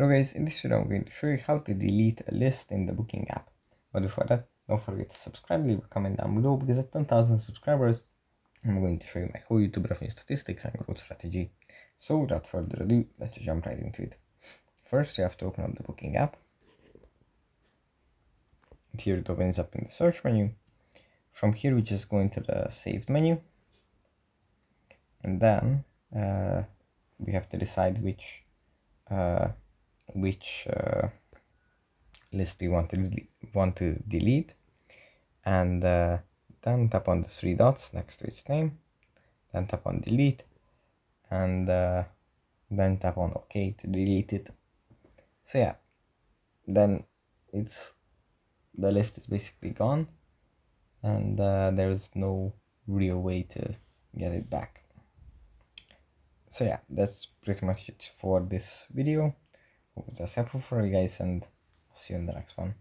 Hello guys, in this video I'm going to show you how to delete a list in the Booking app. But before that, don't forget to subscribe, leave a comment down below because at 10,000 subscribers I'm going to show you my whole YouTube revenue statistics and growth strategy. So without further ado, let's just jump right into it. First you have to open up the Booking app. And here it opens up in the search menu. From here we just go into the saved menu. And then we have to decide which list we want to delete, and then tap on the three dots next to its name, then tap on delete, and then tap on OK to delete it. So yeah, then the list is basically gone, and there is no real way to get it back. So yeah, that's pretty much it for this video. Hope it was helpful for you guys, and I'll see you in the next one.